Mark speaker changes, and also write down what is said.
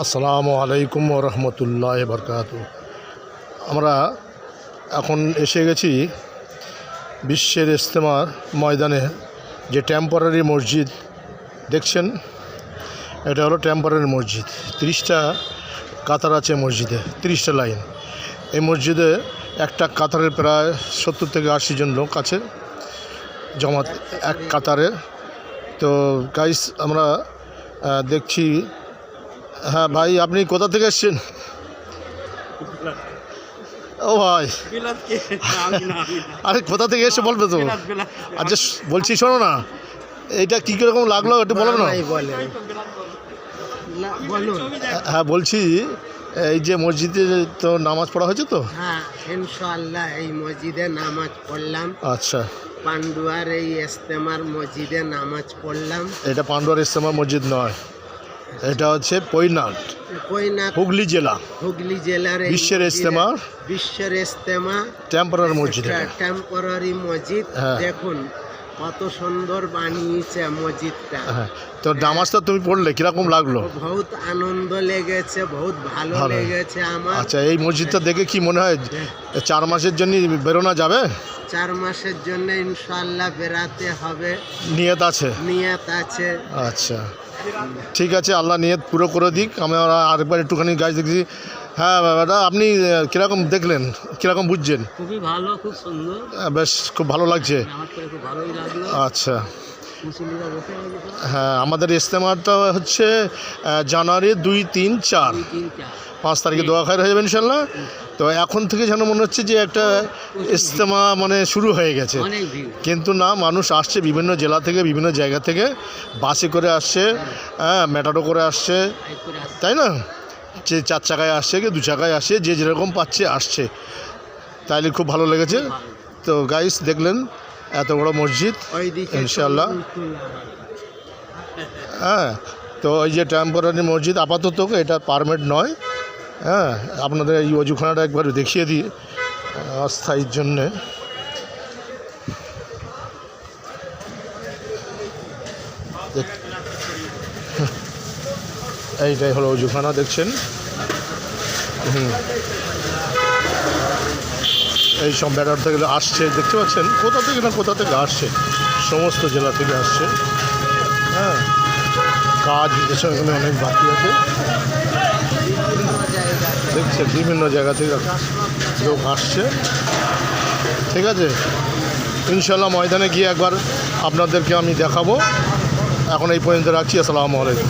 Speaker 1: আসসালামু আলাইকুম ওয়া রাহমাতুল্লাহি ওয়া বারাকাতুহু। আমরা এখন এসে গেছি বিশ্বের ইজতেমা ময়দানে। যে টেম্পোরারি মসজিদ দেখছেন, এটা হলো টেম্পোরারি মসজিদ। 30টা কাতার আছে মসজিদে, 30টা লাইন। এই মসজিদে একটা কাতারের প্রায় 70 থেকে 80 জন লোক আছে জমাত এক কাতারে। তো গাইস আমরা দেখছি। হ্যাঁ ভাই, আপনি কোথা থেকে এসছেন? ও ভাই, আরে কোথা থেকে এসে বলবে তো। আচ্ছা বলছি, শোনো না, এইটা কী কীরকম লাগলো একটু বলো না। হ্যাঁ বলছি, এই যে মসজিদে তো নামাজ পড়া হয়েছে তো?
Speaker 2: হ্যাঁ ইনশাআল্লাহ এই মসজিদে নামাজ পড়লাম।
Speaker 1: আচ্ছা,
Speaker 2: পান্ডুয়ার এই ইজতেমার মসজিদে নামাজ পড়লাম।
Speaker 1: এটা পান্ডুয়ার ইজতেমা মসজিদ নয়, এটা হচ্ছে পৈনাট, হুগলি জেলা,
Speaker 2: হুগলি জেলার
Speaker 1: বিশ্বের ইজতেমা টেম্পোরারি মসজিদ।
Speaker 2: টেম্পোরারি মসজিদ।
Speaker 1: হ্যাঁ।
Speaker 2: দেখুন কত সুন্দর বানিয়েছে মসজিদটা।
Speaker 1: হ্যাঁ, তো নামাজটা তুমি পড়লে কিরকম লাগলো?
Speaker 2: বহুত আনন্দ লেগেছে, বহুত ভালো লেগেছে আমার।
Speaker 1: আচ্ছা, এই মসজিদটা দেখে কি মনে হয় 4 মাসের জন্য বেরোনো যাবে?
Speaker 2: 4 মাসের জন্য ইনশাআল্লাহ বেরাতে হবে,
Speaker 1: নিয়ত আছে।
Speaker 2: আচ্ছা
Speaker 1: ঠিক আছে, আল্লাহ নিয়ত পুরো করে দিক। আমরা আরেকবার একটুখানি গাছ দেখছি। হ্যাঁ দাদা, আপনি কীরকম দেখলেন, কীরকম বুঝছেন?
Speaker 2: খুবই ভালো, খুব সুন্দর,
Speaker 1: বেশ খুব ভালো লাগছে।
Speaker 2: খুব ভালোই লাগলো।
Speaker 1: আচ্ছা, হ্যাঁ, আমাদের ইজতেমাটা হচ্ছে জানুয়ারি 2, 3, 4 5 তারিখে দোয়া খায়ের হয়ে যাবে ইনশাল্লাহ। তো এখন থেকে যেন মনে হচ্ছে যে একটা ইজতেমা মানে শুরু হয়ে গেছে, কিন্তু না, মানুষ আসছে বিভিন্ন জেলা থেকে, বিভিন্ন জায়গা থেকে, বাসে করে আসছে, হ্যাঁ ম্যাটাডো করে আসছে, তাই না? যে 4 চাকায় আসছে, কি 2 চাকায় আসছে, যে যেরকম পাচ্ছে আসছে। তাইলে খুব ভালো লেগেছে। তো গাইস দেখলেন এত বড় মসজিদ ইনশাল্লাহ। হ্যাঁ, তো এই যে টেম্পোরারি মসজিদ আপাতত, এটা পারমিট নয়। হ্যাঁ, আপনাদের এই অজুখানাটা একবার দেখিয়ে দিই অস্থায়ীর জন্যে। এইটাই হলো অজুখানা, দেখছেন। এই সব ব্যাটার থেকে আসছে, দেখতে পাচ্ছেন কোথা থেকে না কোথা থেকে আসছে, সমস্ত জেলা থেকে আসছে। হ্যাঁ, কাজ এখানে অনেক বাকি আছে, দেখছেন বিভিন্ন জায়গা থেকে লোক আসছে। ঠিক আছে, ইনশাল্লাহ ময়দানে গিয়ে একবার আপনাদেরকে আমি দেখাবো। এখন এই পর্যন্ত রাখছি। আসসালামু আলাইকুম।